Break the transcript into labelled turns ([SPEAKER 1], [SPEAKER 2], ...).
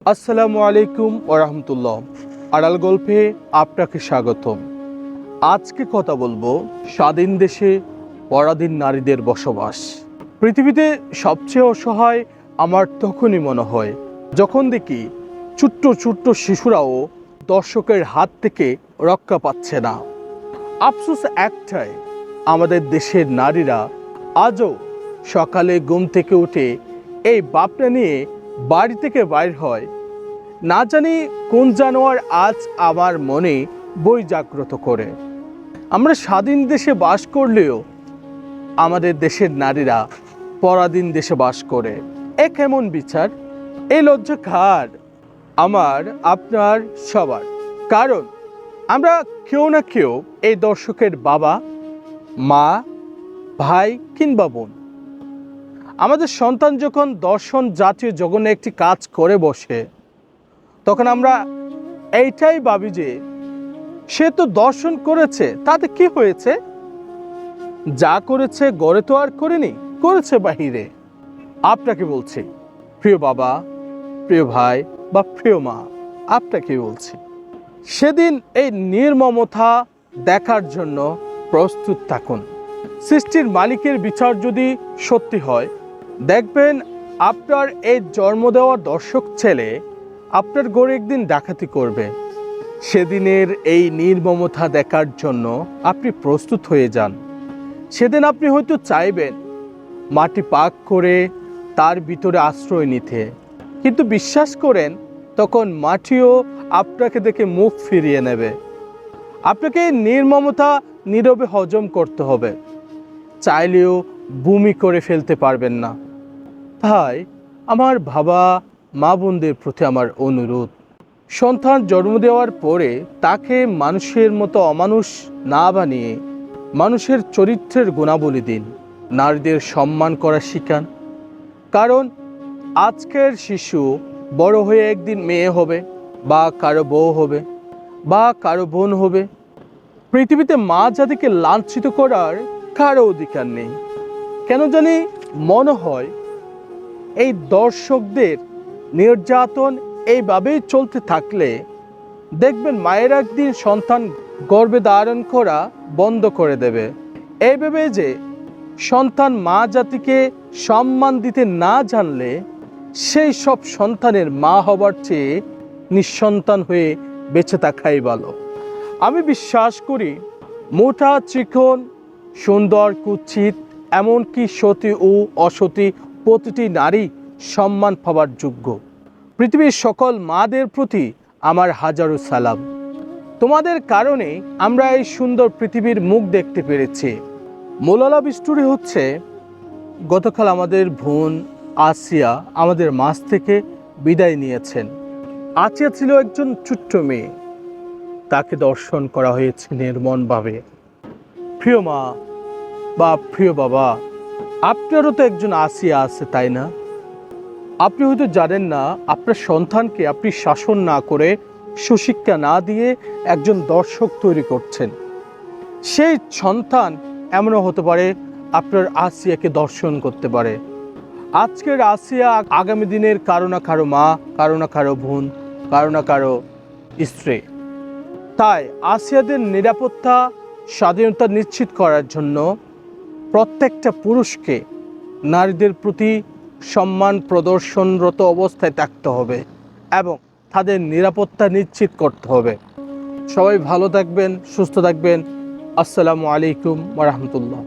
[SPEAKER 1] আসসালামু আলাইকুম ওরহমতুল্লাহ। আড়াল গল্পে আপনাকে স্বাগতম। আজকে কথা বলবো স্বাধীন দেশে পরাধীন নারীদের বসবাস। পৃথিবীতে সবচেয়ে অসহায় আমার তখনই মনে হয় যখন দেখি ছোট্ট ছোট্ট শিশুরাও দর্শকের হাত থেকে রক্ষা পাচ্ছে না। আফসোস একটাই, আমাদের দেশের নারীরা আজও সকালে ঘুম থেকে উঠে এই ভাবনা নিয়ে বাড়ি থেকে বাইর হয়, না জানি কোন জানোয়ার আজ আমার মনে বই জাগ্রত করে। আমরা স্বাধীন দেশে বাস করলেও আমাদের দেশের নারীরা পরাধীন দেশে বাস করে। এ কেমন বিচার? এই লজ্জা কার? আমার, আপনার, সবার। কারণ আমরা কেউ না কেউ এই দর্শকের বাবা, মা, ভাই কিংবা বোন। আমাদের সন্তান যখন দর্শন জাতীয় জঘন্য একটি কাজ করে বসে, তখন আমরা এইটাই ভাবি যে সে তো দর্শন করেছে, তাতে কি হয়েছে? যা করেছে গড়ে তো আর করেনি, করেছে বাহিরে। আপনাকে বলছি প্রিয় বাবা, প্রিয় ভাই বা প্রিয় মা, আপনাকে বলছি সেদিন এই নির্মমতা দেখার জন্য প্রস্তুত থাকুন। সৃষ্টির মালিকের বিচার যদি সত্যি হয়, দেখবেন আপনার এই জন্ম দেওয়া দর্শক ছেলে আপনার গড়ে একদিন ডাকাতি করবে। সেদিনের এই নির্মমতা দেখার জন্য আপনি প্রস্তুত হয়ে যান। সেদিন আপনি হয়তো চাইবেন মাটি পাক করে তার ভিতরে আশ্রয় নিতে, কিন্তু বিশ্বাস করেন তখন মাটিও আপনাকে দেখে মুখ ফিরিয়ে নেবে। আপনাকে এই নির্মমতা নীরবে হজম করতে হবে, চাইলেও বমি করে ফেলতে পারবেন না। তাই আমার বাবা মা বোনদের প্রতি আমার অনুরোধ, সন্তান জন্ম দেওয়ার পরে তাকে মানুষের মতো অমানুষ না বানিয়ে মানুষের চরিত্রের গুণাবলী দিন। নারীদের সম্মান করা শিখান, কারণ আজকের শিশু বড় হয়ে একদিন মেয়ে হবে, বা কারো বউ হবে, বা কারো বোন হবে। পৃথিবীতে মা জাতিকে লাঞ্ছিত করার কারো অধিকার নেই। কেন জানি মনে হয় এই দর্শকদের নির্যাতন এইভাবেই চলতে থাকলে দেখবেন মায়ের একদিন সন্তান গর্ভে ধারণ করা বন্ধ করে দেবে। এইভাবে যে সন্তান মা জাতিকে সম্মান দিতে না জানলে সেই সব সন্তানের মা হবার চেয়ে নিঃসন্তান হয়ে বেঁচে থাকাই ভালো। আমি বিশ্বাস করি মোটা, চিকন, সুন্দর, কুৎসিত, এমনকি সতী ও অসতী প্রতিটি নারী সম্মান পাওয়ার যোগ্য। পৃথিবীর সকল মাদের প্রতি আমার হাজারো সালাম। তোমাদের কারণে আমরা এই সুন্দর পৃথিবীর মুখ দেখতে পেরেছি। মূল আলাপ স্টোরি হচ্ছে, গতকাল আমাদের বোন আসিয়া আমাদের মাঝ থেকে বিদায় নিয়েছেন। আসিয়া ছিল একজন ছোট্ট মেয়ে, তাকে দর্শন করা হয়েছে নির্মমভাবে। প্রিয় মা বা প্রিয় বাবা, আপনারও তো একজন আসিয়া আছে, তাই না? আপনি হয়তো জানেন না, আপনার সন্তানকে আপনি শাসন না করে, সুশিক্ষা না দিয়ে একজন দর্শক তৈরি করছেন। সেই সন্তান এমনও হতে পারে আপনার আসিয়াকে দর্শন করতে পারে। আজকের আসিয়া আগামী দিনের কারো না কারো মা, কারো না কারো বোন, কারো না কারো স্ত্রী। তাই আসিয়াদের নিরাপত্তা, স্বাধীনতা নিশ্চিত করার জন্য প্রত্যেকটা পুরুষকে নারীদের প্রতি সম্মান প্রদর্শনরত অবস্থায় থাকতে হবে এবং তাদের নিরাপত্তা নিশ্চিত করতে হবে। সবাই ভালো থাকবেন, সুস্থ থাকবেন। আসসালামু আলাইকুম ওয়া রাহমাতুল্লাহ।